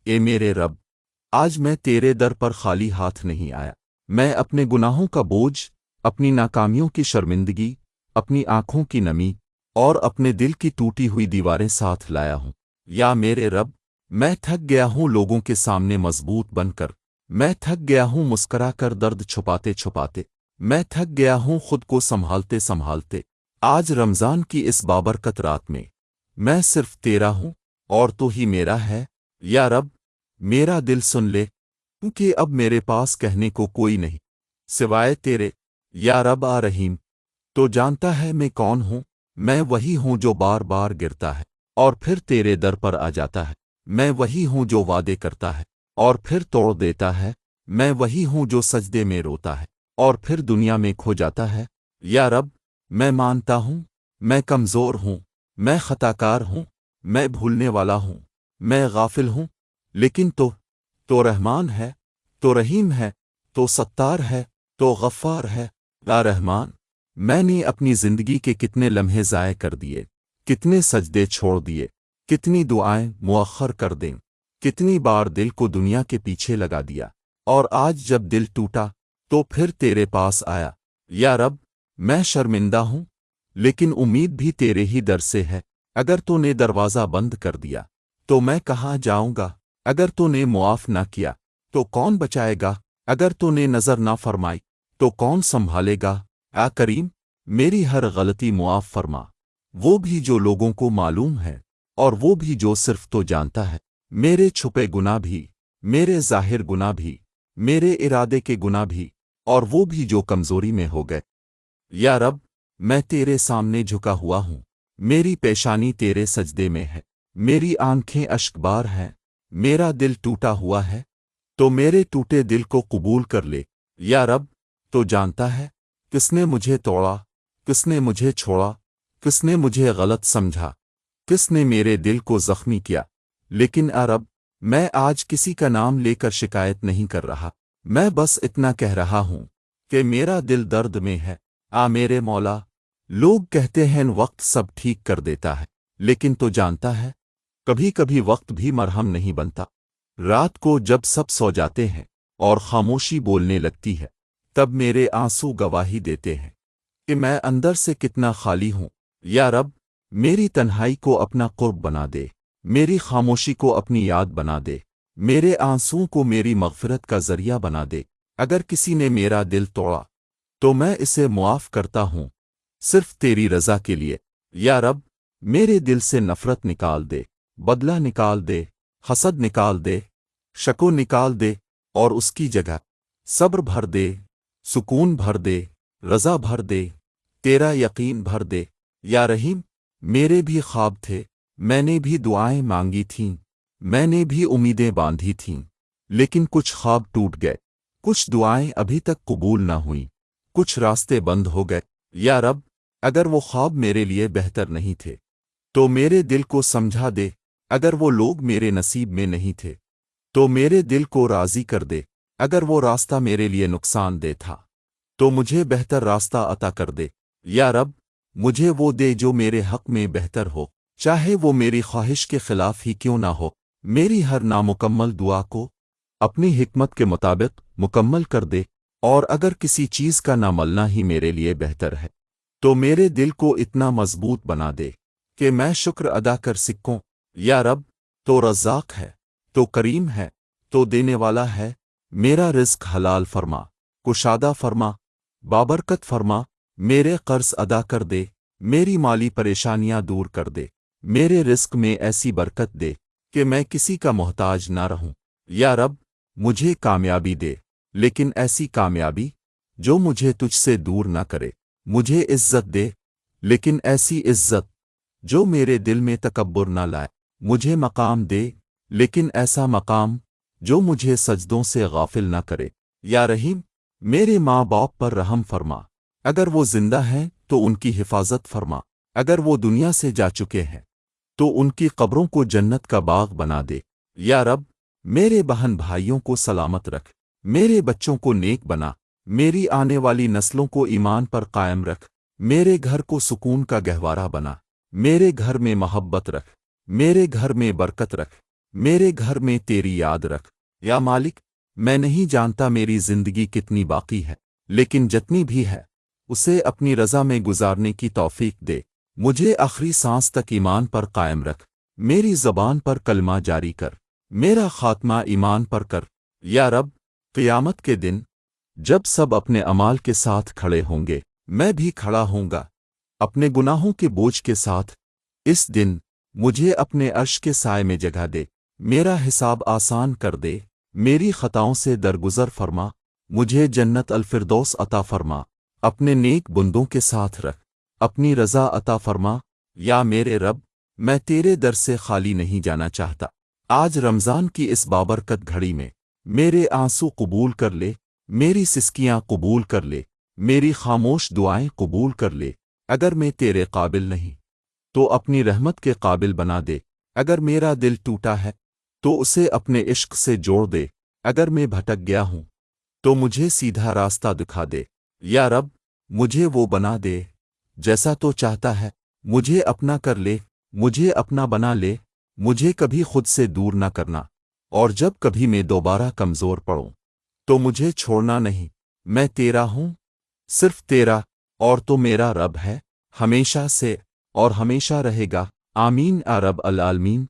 اے میرے رب، آج میں تیرے در پر خالی ہاتھ نہیں آیا۔ میں اپنے گناہوں کا بوجھ، اپنی ناکامیوں کی شرمندگی، اپنی آنکھوں کی نمی اور اپنے دل کی ٹوٹی ہوئی دیواریں ساتھ لایا ہوں۔ یا میرے رب، میں تھک گیا ہوں لوگوں کے سامنے مضبوط بن کر، میں تھک گیا ہوں مسکرا کر درد چھپاتے چھپاتے، میں تھک گیا ہوں خود کو سنبھالتے سنبھالتے۔ آج رمضان کی اس بابرکت رات میں صرف تیرا ہوں اور تو ہی میرا ہے۔ یا رب، میرا دل سن لے، کیونکہ اب میرے پاس کہنے کو کوئی نہیں سوائے تیرے۔ یا رب رحیم، تو جانتا ہے میں کون ہوں۔ میں وہی ہوں جو بار بار گرتا ہے اور پھر تیرے در پر آ جاتا ہے۔ میں وہی ہوں جو وعدے کرتا ہے اور پھر توڑ دیتا ہے۔ میں وہی ہوں جو سجدے میں روتا ہے اور پھر دنیا میں کھو جاتا ہے۔ یا رب، میں مانتا ہوں میں کمزور ہوں، میں خطاکار ہوں، میں بھولنے والا ہوں، میں غافل ہوں، لیکن تو رحمان ہے، تو رحیم ہے، تو ستار ہے، تو غفار ہے۔ یا رحمان، میں نے اپنی زندگی کے کتنے لمحے ضائع کر دیے، کتنے سجدے چھوڑ دیے، کتنی دعائیں مؤخر کر دیں، کتنی بار دل کو دنیا کے پیچھے لگا دیا، اور آج جب دل ٹوٹا تو پھر تیرے پاس آیا۔ یا رب، میں شرمندہ ہوں، لیکن امید بھی تیرے ہی در سے ہے۔ اگر تو نے دروازہ بند کر دیا تو میں کہاں جاؤں گا؟ اگر تو نے معاف نہ کیا تو کون بچائے گا؟ اگر تو نے نظر نہ فرمائی تو کون سنبھالے گا؟ اے کریم، میری ہر غلطی معاف فرما، وہ بھی جو لوگوں کو معلوم ہے اور وہ بھی جو صرف تو جانتا ہے، میرے چھپے گناہ بھی، میرے ظاہر گناہ بھی، میرے ارادے کے گناہ بھی، اور وہ بھی جو کمزوری میں ہو گئے۔ یا رب، میں تیرے سامنے جھکا ہوا ہوں، میری پیشانی تیرے سجدے میں ہے، میری آنکھیں اشکبار ہیں، میرا دل ٹوٹا ہوا ہے، تو میرے ٹوٹے دل کو قبول کر لے۔ یا رب، تو جانتا ہے کس نے مجھے توڑا، کس نے مجھے چھوڑا، کس نے مجھے غلط سمجھا، کس نے میرے دل کو زخمی کیا، لیکن اے رب، میں آج کسی کا نام لے کر شکایت نہیں کر رہا، میں بس اتنا کہہ رہا ہوں کہ میرا دل درد میں ہے۔ میرے مولا، لوگ کہتے ہیں وقت سب ٹھیک کر دیتا ہے، لیکن تو جانتا ہے کبھی کبھی وقت بھی مرہم نہیں بنتا۔ رات کو جب سب سو جاتے ہیں اور خاموشی بولنے لگتی ہے، تب میرے آنسو گواہی دیتے ہیں کہ میں اندر سے کتنا خالی ہوں۔ یا رب، میری تنہائی کو اپنا قرب بنا دے، میری خاموشی کو اپنی یاد بنا دے، میرے آنسوؤں کو میری مغفرت کا ذریعہ بنا دے۔ اگر کسی نے میرا دل توڑا تو میں اسے معاف کرتا ہوں، صرف تیری رضا کے لیے۔ یا رب، میرے دل سے نفرت نکال دے، بدلہ نکال دے، حسد نکال دے، شک و نکال دے، اور اس کی جگہ صبر بھر دے، سکون بھر دے، رضا بھر دے، تیرا یقین بھر دے۔ یا رحیم، میرے بھی خواب تھے، میں نے بھی دعائیں مانگی تھیں، میں نے بھی امیدیں باندھی تھیں، لیکن کچھ خواب ٹوٹ گئے، کچھ دعائیں ابھی تک قبول نہ ہوئیں، کچھ راستے بند ہو گئے۔ یا رب، اگر وہ خواب میرے لیے بہتر نہیں تھے تو میرے دل کو سمجھا دے، اگر وہ لوگ میرے نصیب میں نہیں تھے تو میرے دل کو راضی کر دے، اگر وہ راستہ میرے لیے نقصان دہ تھا تو مجھے بہتر راستہ عطا کر دے۔ یا رب، مجھے وہ دے جو میرے حق میں بہتر ہو، چاہے وہ میری خواہش کے خلاف ہی کیوں نہ ہو۔ میری ہر نامکمل دعا کو اپنی حکمت کے مطابق مکمل کر دے، اور اگر کسی چیز کا نہ ملنا ہی میرے لیے بہتر ہے تو میرے دل کو اتنا مضبوط بنا دے کہ میں شکر ادا کر سکوں۔ یا رب، تو رزاق ہے، تو کریم ہے، تو دینے والا ہے، میرا رزق حلال فرما، کشادہ فرما، بابرکت فرما، میرے قرض ادا کر دے، میری مالی پریشانیاں دور کر دے، میرے رزق میں ایسی برکت دے کہ میں کسی کا محتاج نہ رہوں۔ یا رب، مجھے کامیابی دے، لیکن ایسی کامیابی جو مجھے تجھ سے دور نہ کرے، مجھے عزت دے، لیکن ایسی عزت جو میرے دل میں تکبر نہ لائے، مجھے مقام دے، لیکن ایسا مقام جو مجھے سجدوں سے غافل نہ کرے۔ یا رحیم، میرے ماں باپ پر رحم فرما، اگر وہ زندہ ہیں تو ان کی حفاظت فرما، اگر وہ دنیا سے جا چکے ہیں تو ان کی قبروں کو جنت کا باغ بنا دے۔ یا رب، میرے بہن بھائیوں کو سلامت رکھ، میرے بچوں کو نیک بنا، میری آنے والی نسلوں کو ایمان پر قائم رکھ، میرے گھر کو سکون کا گہوارہ بنا، میرے گھر میں محبت رکھ، میرے گھر میں برکت رکھ، میرے گھر میں تیری یاد رکھ یا مالک۔ میں نہیں جانتا میری زندگی کتنی باقی ہے، لیکن جتنی بھی ہے اسے اپنی رضا میں گزارنے کی توفیق دے۔ مجھے آخری سانس تک ایمان پر قائم رکھ، میری زبان پر کلمہ جاری کر، میرا خاتمہ ایمان پر کر۔ یا رب، قیامت کے دن جب سب اپنے اعمال کے ساتھ کھڑے ہوں گے، میں بھی کھڑا ہوں گا اپنے گناہوں کے بوجھ کے ساتھ۔ اس دن مجھے اپنے عرش کے سائے میں جگہ دے، میرا حساب آسان کر دے، میری خطاؤں سے درگزر فرما، مجھے جنت الفردوس عطا فرما، اپنے نیک بندوں کے ساتھ رکھ، اپنی رضا عطا فرما۔ یا میرے رب، میں تیرے در سے خالی نہیں جانا چاہتا۔ آج رمضان کی اس بابرکت گھڑی میں میرے آنسو قبول کر لے، میری سسکیاں قبول کر لے، میری خاموش دعائیں قبول کر لے۔ اگر میں تیرے قابل نہیں تو اپنی رحمت کے قابل بنا دے، اگر میرا دل ٹوٹا ہے تو اسے اپنے عشق سے جوڑ دے، اگر میں بھٹک گیا ہوں تو مجھے سیدھا راستہ دکھا دے۔ یا رب، مجھے وہ بنا دے جیسا تو چاہتا ہے، مجھے اپنا کر لے، مجھے اپنا بنا لے، مجھے کبھی خود سے دور نہ کرنا، اور جب کبھی میں دوبارہ کمزور پڑوں تو مجھے چھوڑنا نہیں۔ میں تیرا ہوں، صرف تیرا، اور تو میرا رب ہے، ہمیشہ سے اور ہمیشہ رہے گا۔ آمین یا رب العالمین۔